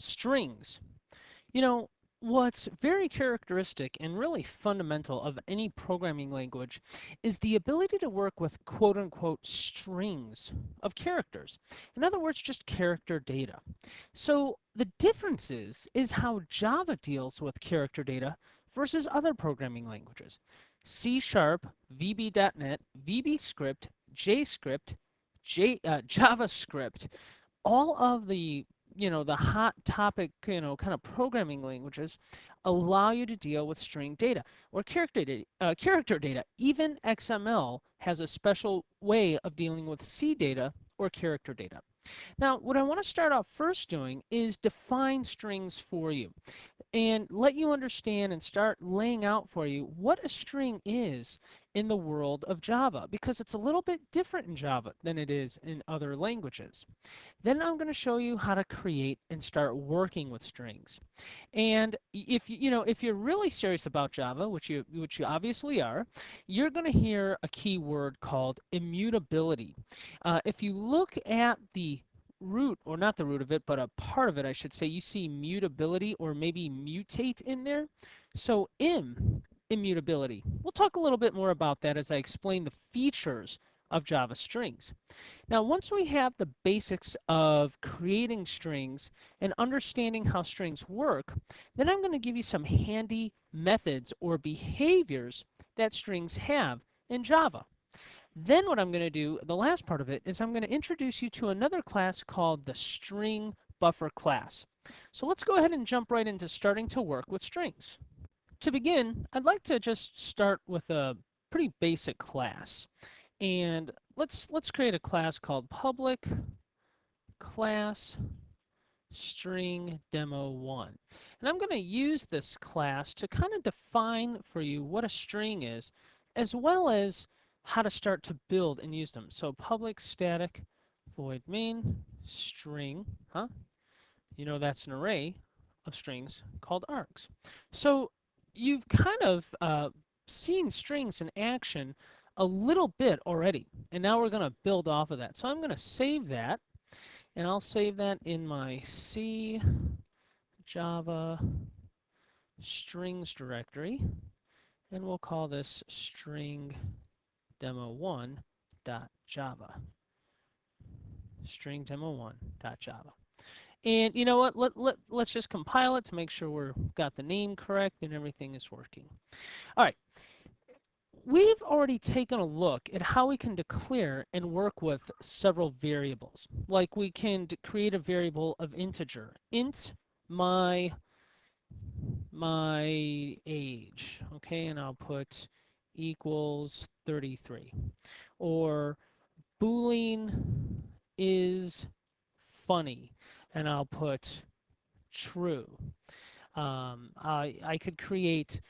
Strings. You know, what's very characteristic and really fundamental of any programming language is the ability to work with quote unquote strings of characters. In other words, just character data. So the difference is how Java deals with character data versus other programming languages. C Sharp, VB.NET, VBScript, JScript, JavaScript, all of the the hot topic kind of programming languages allow you to deal with string data or character data. Even XML has a special way of dealing with C data or character data. Now, what I want to start off first doing is define strings for you and let you understand and start laying out for you what a string is in the world of Java, because it's a little bit different in Java than it is in other languages. Then I'm going to show you how to create and start working with strings. And if if you're really serious about Java, which you obviously are, you're going to hear a key word called immutability. If you look at the root, or not the root of it, but a part of it, I should say, you see mutability or maybe mutate in there. So immutability. We'll talk a little bit more about that as I explain the features of Java strings. Now, once we have the basics of creating strings and understanding how strings work, then I'm going to give you some handy methods or behaviors that strings have in Java. Then what I'm going to do, the last part of it, is I'm going to introduce you to another class called the string buffer class. So let's go ahead and jump right into starting to work with strings. To begin, I'd like to just start with a pretty basic class. And let's create a class called public class string demo1. And I'm going to use this class to kind of define for you what a string is, as well as how to start to build and use them. So public static void main string, you know that's an array of strings called args. So you've kind of seen strings in action a little bit already, and now we're going to build off of that. So I'm going to save that, and I'll save that in my C Java strings directory, and we'll call this string demo1.java. String demo1.java. And you know what? Let's just compile it to make sure we've got the name correct and everything is working. All right. We've already taken a look at how we can declare and work with several variables. Like we can create a variable of integer. Int my age, okay, and I'll put equals 33. Or Boolean is funny, and I'll put true. I could create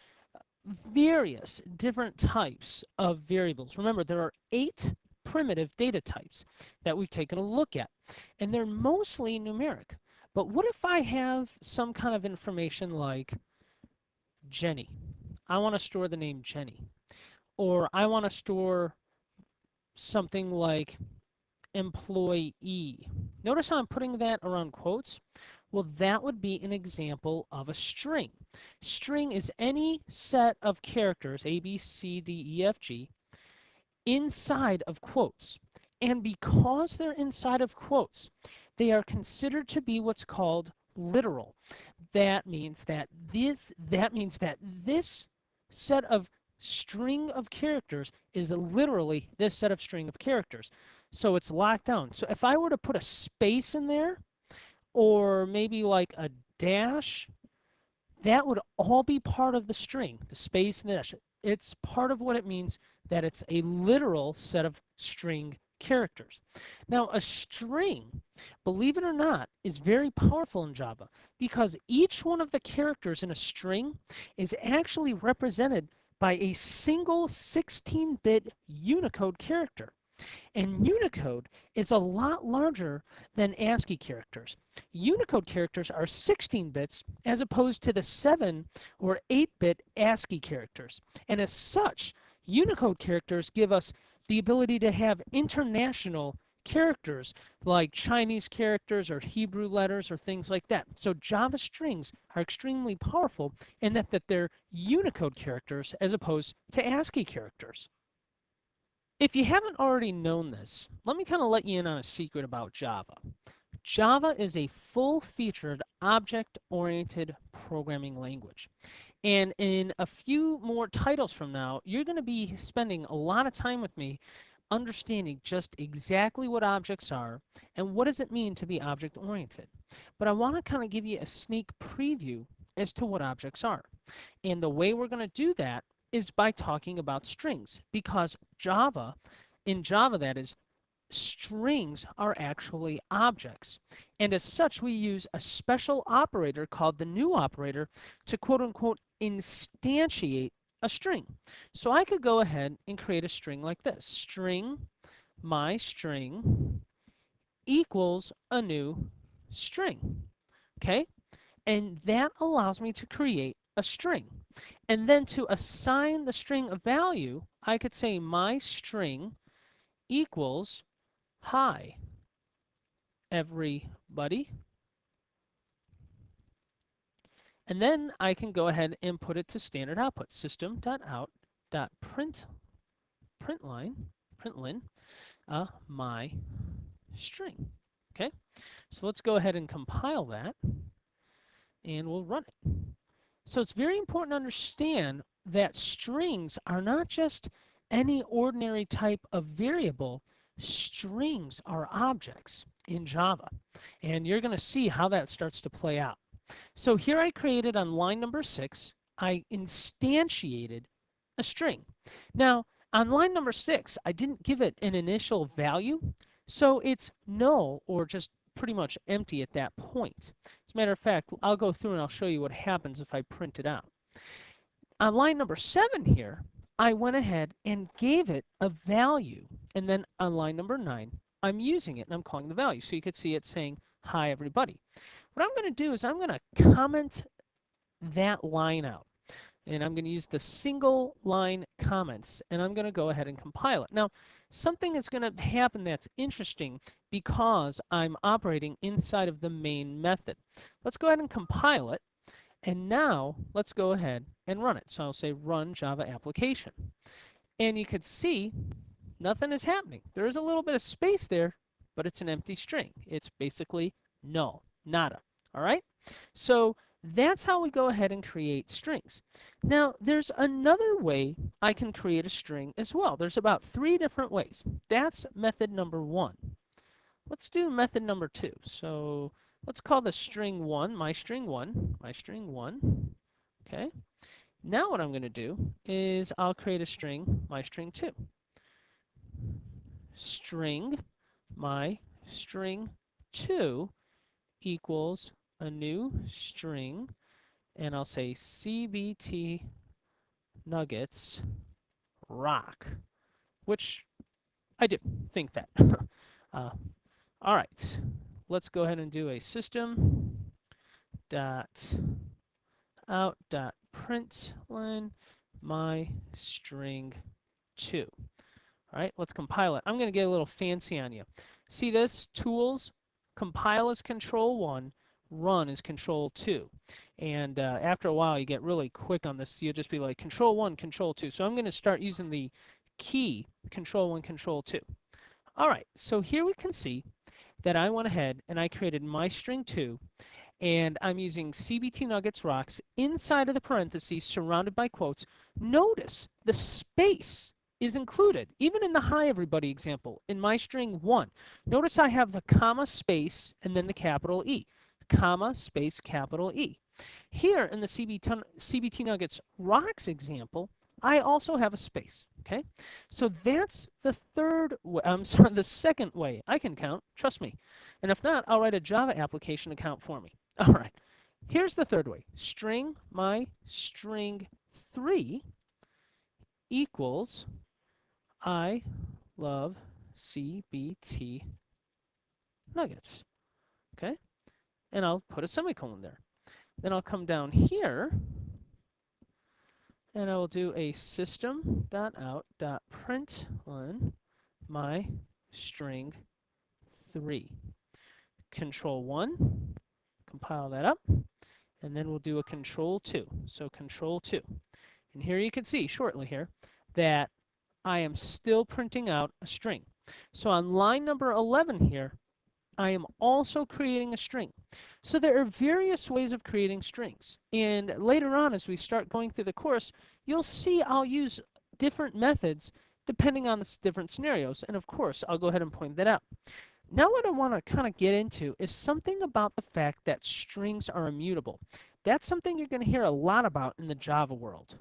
various different types of variables. Remember, there are 8 primitive data types that we've taken a look at, and they're mostly numeric. But what if I have some kind of information like Jenny? I want to store the name Jenny. Or I want to store something like employee. Notice how I'm putting that around quotes? Well, that would be an example of a string. String is any set of characters, A, B, C, D, E, F, G, inside of quotes. And because they're inside of quotes, they are considered to be what's called literal. That means that this set of string of characters is literally this set of string of characters. So it's locked down. So if I were to put a space in there, or maybe like a dash, that would all be part of the string, the space and the dash. It's part of what it means that it's a literal set of string characters. Now, a string, believe it or not, is very powerful in Java because each one of the characters in a string is actually represented by a single 16-bit Unicode character. And Unicode is a lot larger than ASCII characters. Unicode characters are 16 bits as opposed to the 7 or 8-bit ASCII characters. And as such, Unicode characters give us the ability to have international characters like Chinese characters or Hebrew letters or things like that. So Java strings are extremely powerful in that they're Unicode characters as opposed to ASCII characters. If you haven't already known this, let me kind of let you in on a secret about Java. Java is a full-featured object-oriented programming language. And in a few more titles from now, you're going to be spending a lot of time with me understanding just exactly what objects are and what does it mean to be object-oriented. But I want to kind of give you a sneak preview as to what objects are. And the way we're going to do that is by talking about strings, because in Java that is, strings are actually objects. And as such, we use a special operator called the new operator to quote unquote instantiate a string. So I could go ahead and create a string like this. String my string equals a new string. Okay? And that allows me to create a string. And then to assign the string a value, I could say my string equals hi, everybody. And then I can go ahead and put it to standard output, system.out.println, my string. Okay, so let's go ahead and compile that, and we'll run it. So it's very important to understand that strings are not just any ordinary type of variable. Strings are objects in Java, and you're going to see how that starts to play out. So here I created on line number 6, I instantiated a string. Now, on line number 6, I didn't give it an initial value, so it's null or just pretty much empty at that point. As a matter of fact, I'll go through and I'll show you what happens if I print it out. On line number 7 here, I went ahead and gave it a value. And then on line number 9, I'm using it and I'm calling the value. So you could see it saying, hi, everybody. What I'm going to do is I'm going to comment that line out. And I'm going to use the single line comments, and I'm going to go ahead and compile it. Now, something is going to happen that's interesting because I'm operating inside of the main method. Let's go ahead and compile it, and now let's go ahead and run it. So I'll say run Java application. And you can see nothing is happening. There is a little bit of space there, but it's an empty string. It's basically null, nada. All right? So that's how we go ahead and create strings. Now, there's another way I can create a string as well. There's about 3 different ways. That's method number 1. Let's do method number 2. So let's call the string 1, my string 1, my string 1. Okay. Now what I'm going to do is I'll create a string, my string 2. String my string 2 equals a new string, and I'll say CBT nuggets rock, which I do think that. All right, let's go ahead and do a system dot out dot println my string 2. All right, let's compile it. I'm going to get a little fancy on you. See this? Tools, compile is control 1, run is control 2. And after a while, you get really quick on this. You'll just be like control 1, control 2. So I'm going to start using the key control 1, control 2. All right, so here we can see that I went ahead and I created my string 2. And I'm using CBT nuggets rocks inside of the parentheses surrounded by quotes. Notice the space is included, even in the hi everybody example, in my string 1. Notice I have the comma space and then the capital E, comma space capital E. Here in the CBT nuggets rocks example, I also have a space, okay? So that's the the second way I can count, trust me. And if not, I'll write a Java application to count for me. All right, here's the third way. String my string 3 equals I love CBT nuggets. Okay? And I'll put a semicolon there. Then I'll come down here and I will do a system.out.println my string 3. Control 1, compile that up, and then we'll do a control 2. So control 2. And here you can see shortly here that I am still printing out a string. So on line number 11 here, I am also creating a string. So there are various ways of creating strings. And later on, as we start going through the course, you'll see I'll use different methods depending on the different scenarios. And of course, I'll go ahead and point that out. Now what I want to kind of get into is something about the fact that strings are immutable. That's something you're going to hear a lot about in the Java world.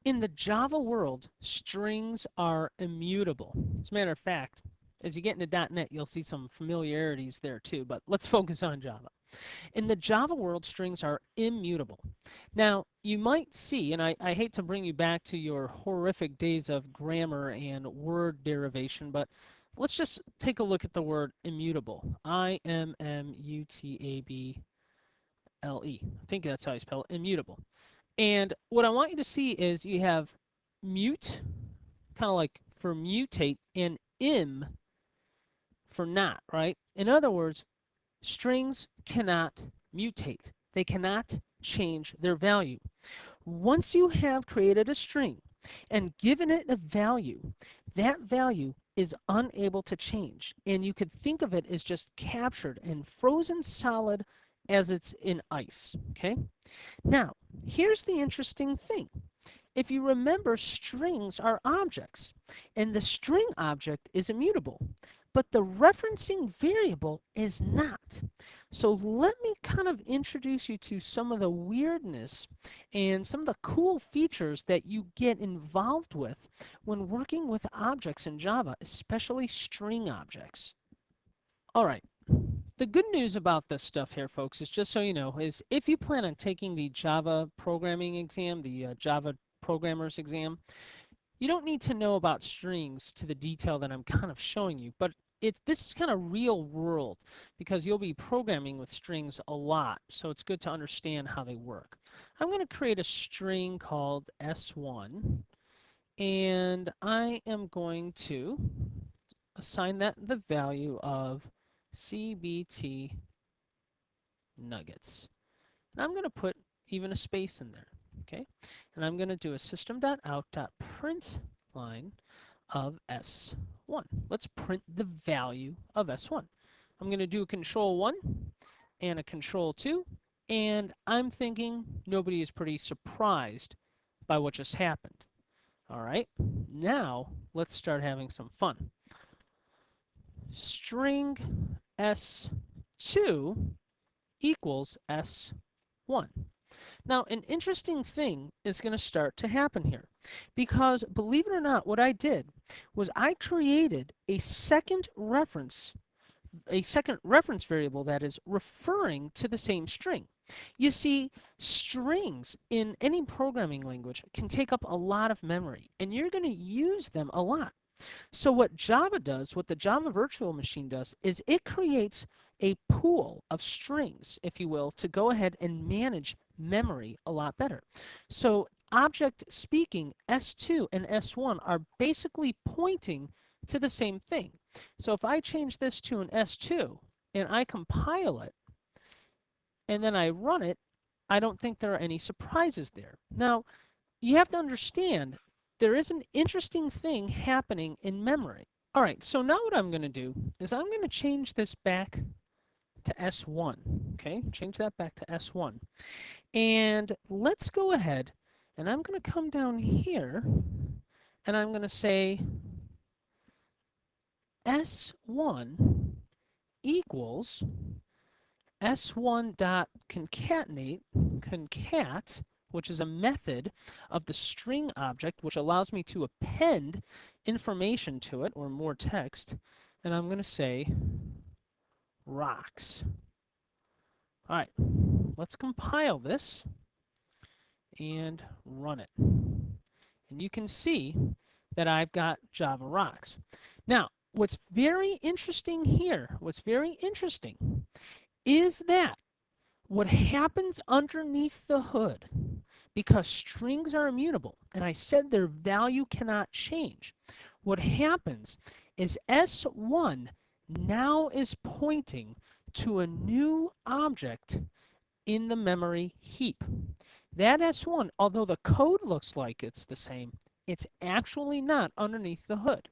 In the Java world, strings are immutable. As a matter of fact, as you get into .NET, you'll see some familiarities there too, but let's focus on Java. In the Java world, strings are immutable. Now, you might see, and I hate to bring you back to your horrific days of grammar and word derivation, but let's just take a look at the word immutable. I-M-M-U-T-A-B-L-E. I think that's how you spell it, immutable. And what I want you to see is you have mute, kind of like for mutate, and im for not, right? In other words, strings cannot mutate. They cannot change their value. Once you have created a string and given it a value, that value is unable to change. And you could think of it as just captured and frozen solid as it's in ice, okay? Now, here's the interesting thing. If you remember, strings are objects, and the string object is immutable, but the referencing variable is not. So let me kind of introduce you to some of the weirdness and some of the cool features that you get involved with when working with objects in Java, especially string objects. All right. The good news about this stuff here, folks, is just so you know, is if you plan on taking the Java programming exam, the Java programmers exam, you don't need to know about strings to the detail that I'm kind of showing you, but this is kind of real world because you'll be programming with strings a lot, so it's good to understand how they work. I'm going to create a string called S1, and I am going to assign that the value of CBT nuggets. And I'm going to put even a space in there, okay? And I'm going to do a system.out.println of S1. Let's print the value of S1. I'm going to do a control 1 and a control 2, and I'm thinking nobody is pretty surprised by what just happened. All right, now let's start having some fun. String S2 equals S1. Now, an interesting thing is going to start to happen here because, believe it or not, what I did was I created a second reference variable that is referring to the same string. You see, strings in any programming language can take up a lot of memory, and you're going to use them a lot. So what Java does, what the Java virtual machine does, is it creates a pool of strings, if you will, to go ahead and manage memory a lot better. So object speaking, S2 and S1 are basically pointing to the same thing. So if I change this to an S2 and I compile it and then I run it, I don't think there are any surprises there. Now, you have to understand there is an interesting thing happening in memory. All right, so now what I'm going to do is I'm going to change this back to S1, okay? Change that back to S1. And let's go ahead, and I'm going to come down here, and I'm going to say S1 equals S1.concatenate, concat, which is a method of the string object, which allows me to append information to it, or more text, and I'm going to say rocks. All right, let's compile this and run it. And you can see that I've got Java rocks. Now, what's very interesting here, is that what happens underneath the hood, because strings are immutable, and I said their value cannot change, what happens is S1 now is pointing to a new object in the memory heap. That S1, although the code looks like it's the same, it's actually not underneath the hood.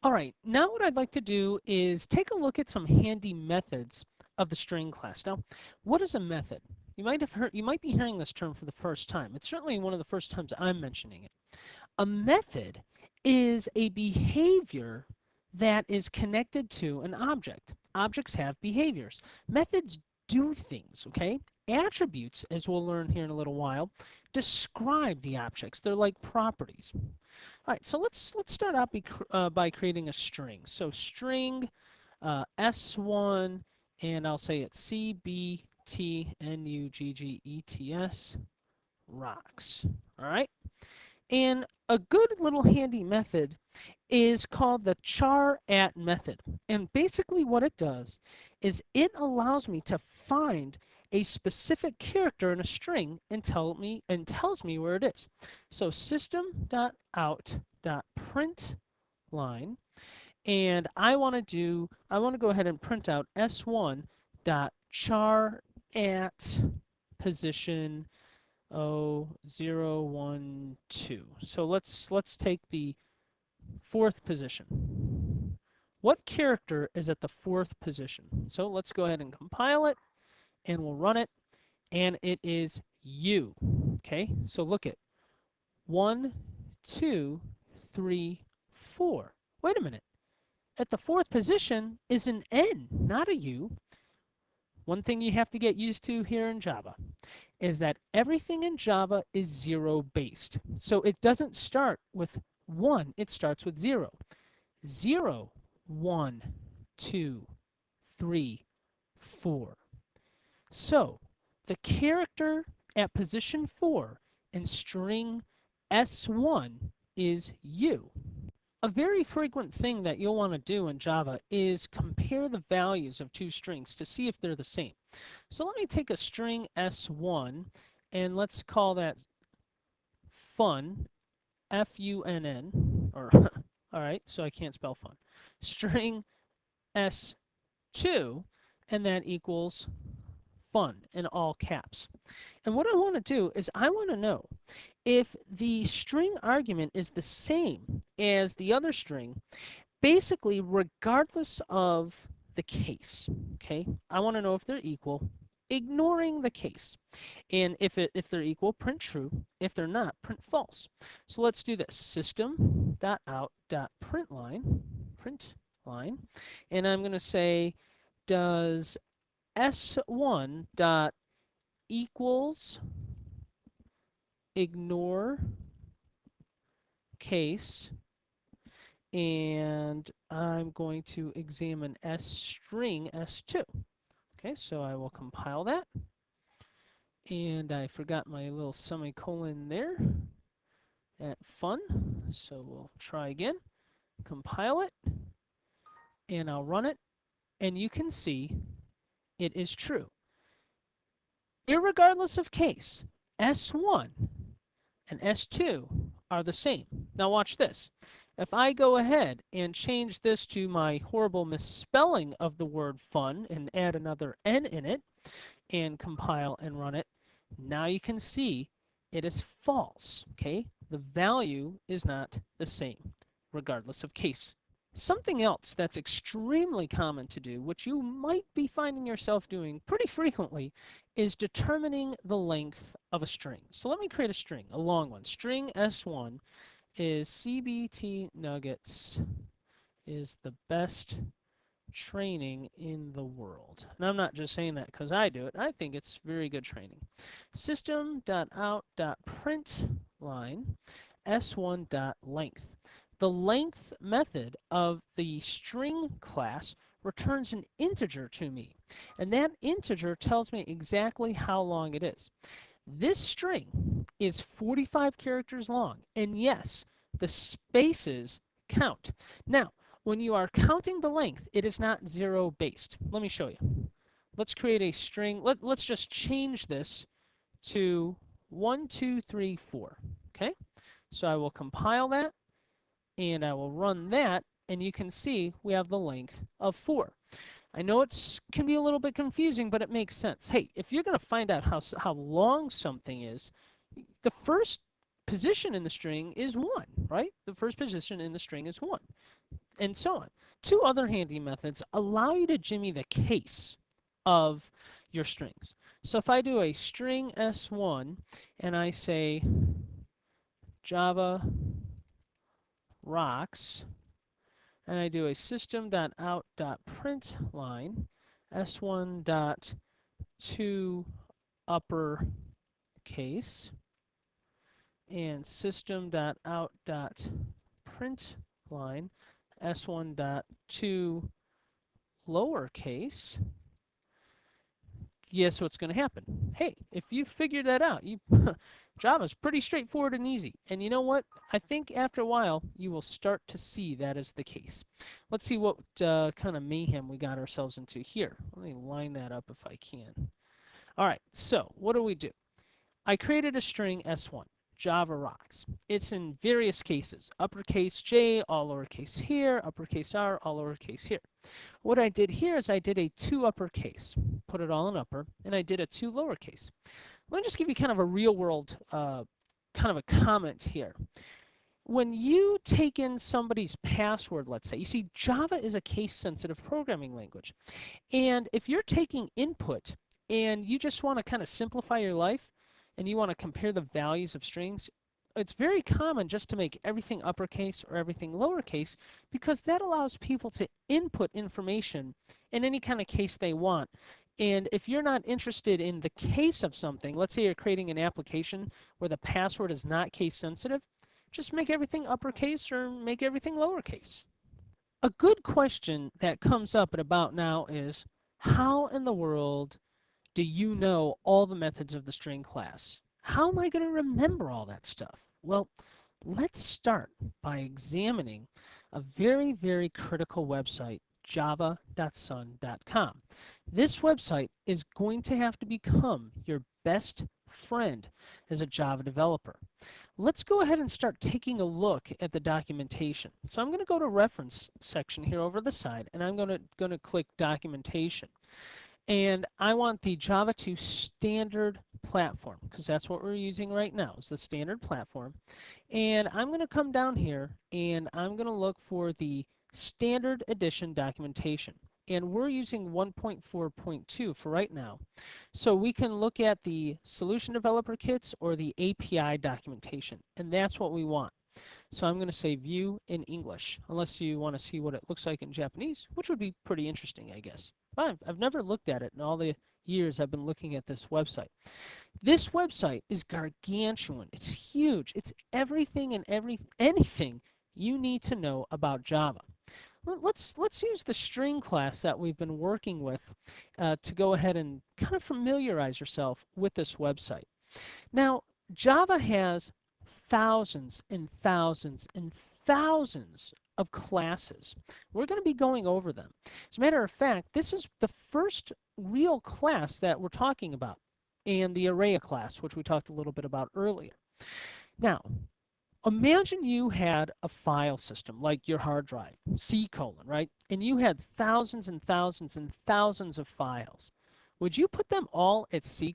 All right, now what I'd like to do is take a look at some handy methods of the string class. Now, what is a method? You might be hearing this term for the first time. It's certainly one of the first times I'm mentioning it. A method is a behavior that is connected to an object. Objects have behaviors. Methods do things, okay? Attributes, as we'll learn here in a little while, describe the objects. They're like properties. All right, so let's start out by creating a string. So string S1, and I'll say it's CBTNUGGETS rocks. All right, and a good little handy method is called the char at method. And basically what it does is it allows me to find a specific character in a string and tells me where it is. So system.out.println, and I want to go ahead and print out s1 dot char at position 0, 1, 2. So let's take the fourth position. What character is at the fourth position? So let's go ahead and compile it, and we'll run it, and it is U. Okay, so look at 1, 2, 3, 4. Wait a minute. At the fourth position is an N, not a U. One thing you have to get used to here in Java is that everything in Java is zero-based. So it doesn't start with 1, it starts with 0. 0, 1, 2, 3, 4. So the character at position 4 in string S1 is U. A very frequent thing that you'll want to do in Java is compare the values of two strings to see if they're the same. So let me take a string S1 and let's call that fun, F-U-N-N, or all right, so I can't spell fun. String S2, and that equals fun in all caps. And what I want to do is I want to know if the string argument is the same as the other string, basically regardless of the case, okay? I want to know if they're equal, ignoring the case. And if they're equal, print true. If they're not, print false. So let's do this. System.out.println, print line, and I'm going to say, does S1 dot equals ignore case, and I'm going to examine S string S2. Okay, so I will compile that, and I forgot my little semicolon there at fun, so we'll try again. Compile it, and I'll run it, and you can see it is true. Irregardless of case, S1 and S2 are the same. Now watch this. If I go ahead and change this to my horrible misspelling of the word fun and add another N in it and compile and run it, now you can see it is false, okay? The value is not the same, regardless of case. Something else that's extremely common to do, which you might be finding yourself doing pretty frequently, is determining the length of a string. So let me create a string, a long one. String S1 is CBT nuggets is the best training in the world. And I'm not just saying that because I do it. I think it's very good training. System.out.println S1.length. The length method of the string class returns an integer to me, and that integer tells me exactly how long it is. This string is 45 characters long, and yes, the spaces count. Now, when you are counting the length, it is not zero-based. Let me show you. Let's create a string. Let's just change this to 1, 2, 3, 4. Okay? So I will compile that, and I will run that, and you can see we have the length of 4. I know it can be a little bit confusing, but it makes sense. Hey, if you're going to find out how long something is, the first position in the string is 1, right? The first position in the string is 1, and so on. Two other handy methods allow you to jimmy the case of your strings. So if I do a string s1 and I say Java rocks, and I do a system.out.println s1.to uppercase and system.out.println s1.to lowercase, guess what's going to happen? Hey, if you figured that out, Java's pretty straightforward and easy. And you know what? I think after a while, you will start to see that as the case. Let's see what kind of mayhem we got ourselves into here. Let me line that up if I can. All right, so what do? I created a string s1, Java rocks. It's in various cases, uppercase J, all lowercase here, uppercase R, all lowercase here. What I did here is I did a 2 uppercase, put it all in upper, and I did a 2 lowercase. Let me just give you kind of a real world kind of a comment here. When you take in somebody's password, let's say, you see Java is a case-sensitive programming language. And if you're taking input and you just want to kind of simplify your life and you want to compare the values of strings, it's very common just to make everything uppercase or everything lowercase because that allows people to input information in any kind of case they want. And if you're not interested in the case of something, let's say you're creating an application where the password is not case sensitive, just make everything uppercase or make everything lowercase. A good question that comes up at about now is, how in the world do you know all the methods of the string class? How am I going to remember all that stuff? Well, let's start by examining a very, very critical website, java.sun.com. This website is going to have to become your best friend as a Java developer. Let's go ahead and start taking a look at the documentation. So I'm going to go to reference section here over the side, and I'm going to click documentation. And I want the Java 2 standard platform because that's what we're using right now is the standard platform. And I'm going to come down here and I'm going to look for the standard edition documentation. And we're using 1.4.2 for right now. So we can look at the solution developer kits or the API documentation. And that's what we want. So I'm going to say view in English, unless you want to see what it looks like in Japanese, which would be pretty interesting, I guess. But I've never looked at it in all the years I've been looking at this website. This website is gargantuan. It's huge. It's everything and anything you need to know about Java. Let's use the string class that we've been working with to go ahead and kind of familiarize yourself with this website. Now, Java has thousands and thousands and thousands of classes. We're going to be going over them. As a matter of fact, this is the first real class that we're talking about, and the array class, which we talked a little bit about earlier. Now, imagine you had a file system like your hard drive, C:, right? And you had thousands and thousands and thousands of files. Would you put them all at C:,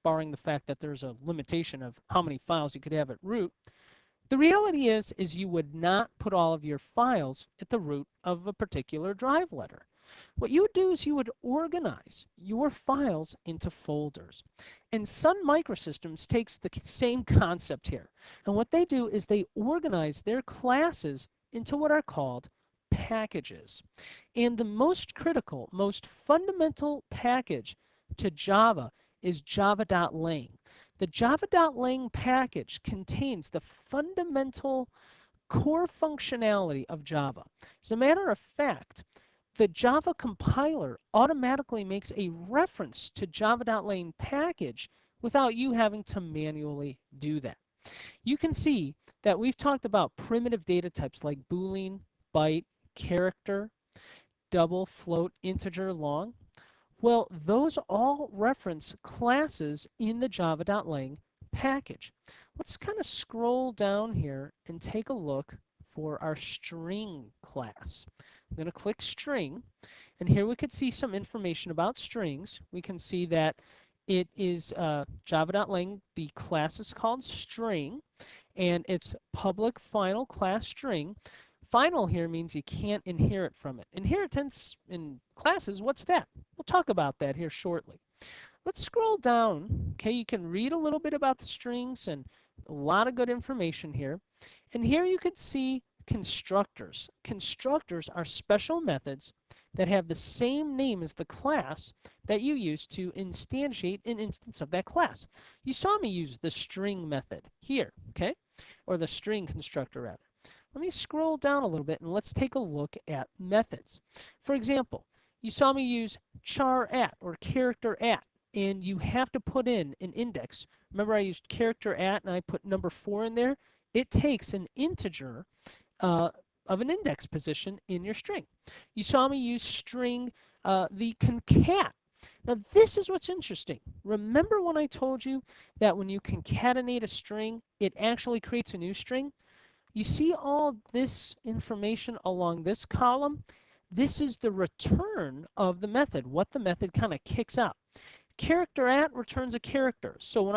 barring the fact that there's a limitation of how many files you could have at root? The reality is you would not put all of your files at the root of a particular drive letter. What you would do is you would organize your files into folders. And Sun Microsystems takes the same concept here. And what they do is they organize their classes into what are called packages. And the most critical, most fundamental package to Java is java.lang. The java.lang package contains the fundamental core functionality of Java. As a matter of fact, the Java compiler automatically makes a reference to java.lang package without you having to manually do that. You can see that we've talked about primitive data types like Boolean, byte, character, double, float, integer, long. Well, those all reference classes in the java.lang package. Let's kind of scroll down here and take a look for our string class. I'm going to click string, and here we could see some information about strings. We can see that it is java.lang, the class is called string, and it's public final class string. Final here means you can't inherit from it. Inheritance in classes, what's that? We'll talk about that here shortly. Let's scroll down. Okay, you can read a little bit about the strings and a lot of good information here. And here you can see constructors. Constructors are special methods that have the same name as the class that you use to instantiate an instance of that class. You saw me use the string method here, okay? Or the string constructor rather. Let me scroll down a little bit and let's take a look at methods. For example, you saw me use char at or character at, and you have to put in an index. Remember I used character at and I put number 4 in there? It takes an integer of an index position in your string. You saw me use string, the concat. Now this is what's interesting. Remember when I told you that when you concatenate a string, it actually creates a new string? You see all this information along this column? This is the return of the method, what the method kind of kicks out. Character at returns a character, so when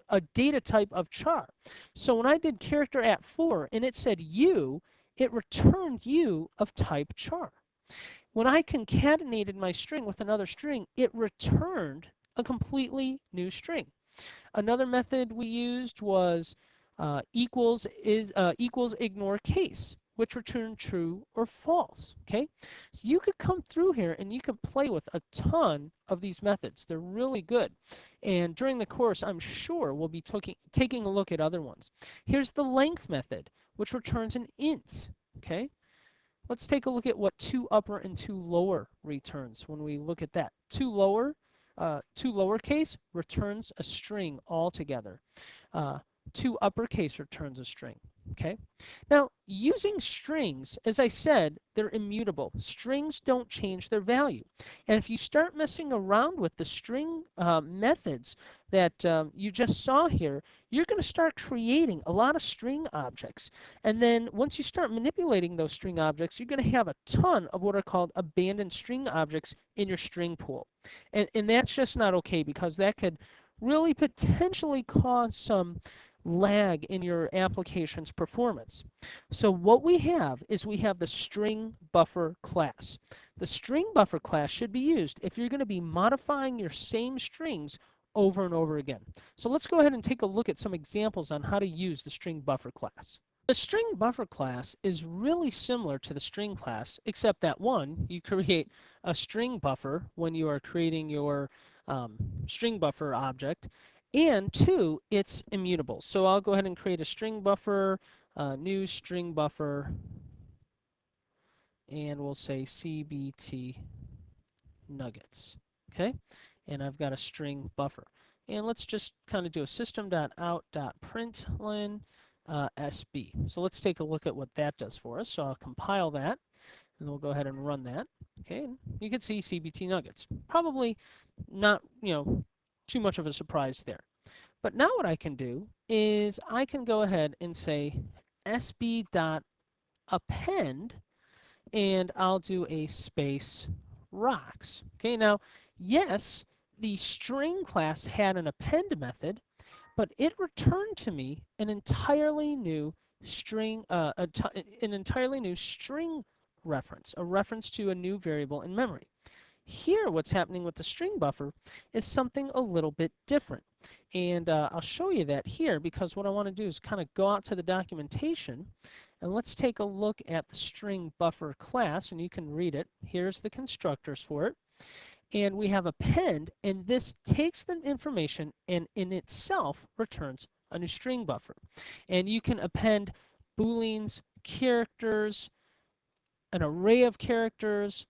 a data type of char. So when I did character at 4 and it said u, it returned u of type char. When I concatenated my string with another string, it returned a completely new string. Another method we used was equals ignore case, which return true or false. Okay, so you could come through here and you could play with a ton of these methods. They're really good, and during the course I'm sure we'll be taking a look at other ones. Here's the length method, which returns an int. Okay, let's take a look at what to upper and to lower returns. When we look at that, to lowercase returns a string altogether. To uppercase returns a string. Okay. Now, using strings, as I said, they're immutable. Strings don't change their value. And if you start messing around with the string methods that you just saw here, you're going to start creating a lot of string objects. And then once you start manipulating those string objects, you're going to have a ton of what are called abandoned string objects in your string pool. And that's just not okay, because that could really potentially cause some lag in your application's performance. So what we have is we have the string buffer class. The string buffer class should be used if you're going to be modifying your same strings over and over again. So let's go ahead and take a look at some examples on how to use the string buffer class. The string buffer class is really similar to the string class, except that one, you create a string buffer when you are creating your string buffer object, and two, it's immutable. So I'll go ahead and create a string buffer, new string buffer, and we'll say CBT nuggets. Okay, and I've got a string buffer. And let's just kind of do a system.out.println SB. So let's take a look at what that does for us. So I'll compile that, and we'll go ahead and run that. Okay, and you can see CBT nuggets. Probably not, too much of a surprise there. But now what I can do is I can go ahead and say sb.append, and I'll do a space rocks. Okay, now, yes, the string class had an append method, but it returned to me an entirely new string, an entirely new string reference, a reference to a new variable in memory. Here, what's happening with the string buffer is something a little bit different. And I'll show you that here, because what I want to do is kind of go out to the documentation, and let's take a look at the string buffer class, and you can read it. Here's the constructors for it. And we have append, and this takes the information and in itself returns a new string buffer. And you can append booleans, characters, an array of characters.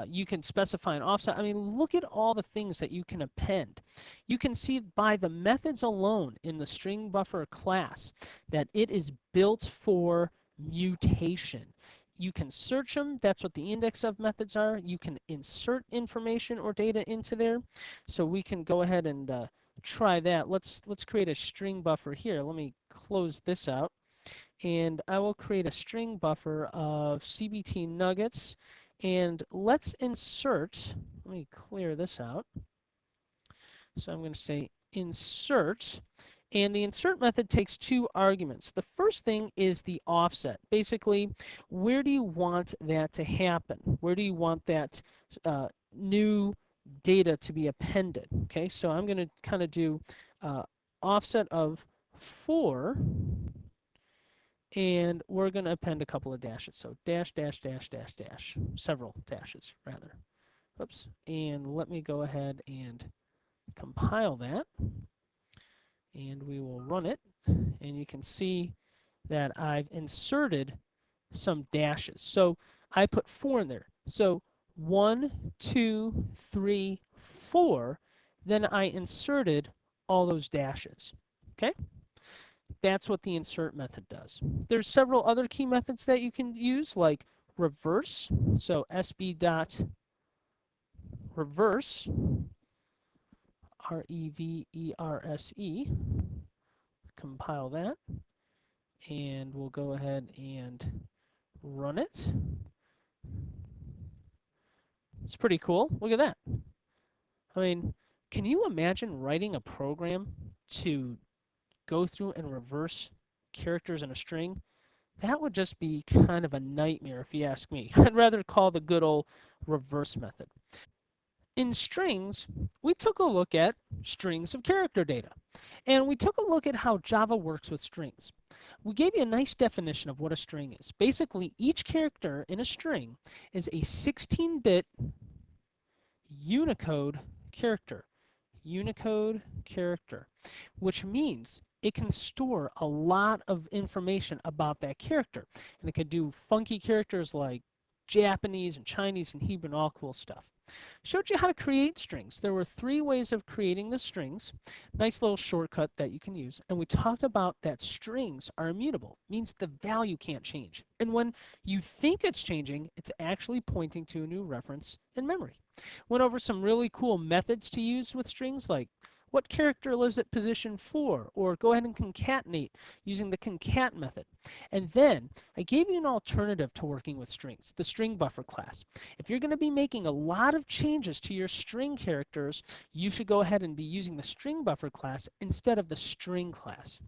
You can specify an offset. I mean, look at all the things that you can append. You can see by the methods alone in the string buffer class that it is built for mutation. You can search them. That's what the index of methods are. You can insert information or data into there. So we can go ahead and try that. Let's create a string buffer here. Let me close this out. and I will create a string buffer of CBT nuggets, and let's insert, let me clear this out. So I'm going to say insert, and the insert method takes two arguments. The first thing is the offset. Basically, where do you want that to happen? Where do you want that new data to be appended? Okay, so I'm going to kind of do offset of 4, and we're going to append a couple of dashes. So dash, dash, dash, dash, dash, several dashes rather. Oops, and let me go ahead and compile that, and we will run it, and you can see that I've inserted some dashes. So I put 4 in there. So 1, 2, 3, 4. Then I inserted all those dashes. Okay? That's what the insert method does. There's several other key methods that you can use, like reverse. So sb dot reverse, reverse, compile that, and we'll go ahead and run it. It's pretty cool. Look at that. I mean, can you imagine writing a program to go through and reverse characters in a string? That would just be kind of a nightmare if you ask me. I'd rather call the good old reverse method. In strings, we took a look at strings of character data, and we took a look at how Java works with strings. We gave you a nice definition of what a string is. Basically, each character in a string is a 16-bit Unicode character. Unicode character, which means it can store a lot of information about that character. And it can do funky characters like Japanese and Chinese and Hebrew and all cool stuff. Showed you how to create strings. There were 3 ways of creating the strings. Nice little shortcut that you can use. And we talked about that strings are immutable. Means the value can't change. And when you think it's changing, it's actually pointing to a new reference in memory. Went over some really cool methods to use with strings, like what character lives at position 4, or go ahead and concatenate using the concat method. And then I gave you an alternative to working with strings, the string buffer class. If you're going to be making a lot of changes to your string characters, you should go ahead and be using the string buffer class instead of the string class.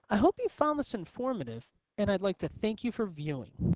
I hope you found this informative, and I'd like to thank you for viewing.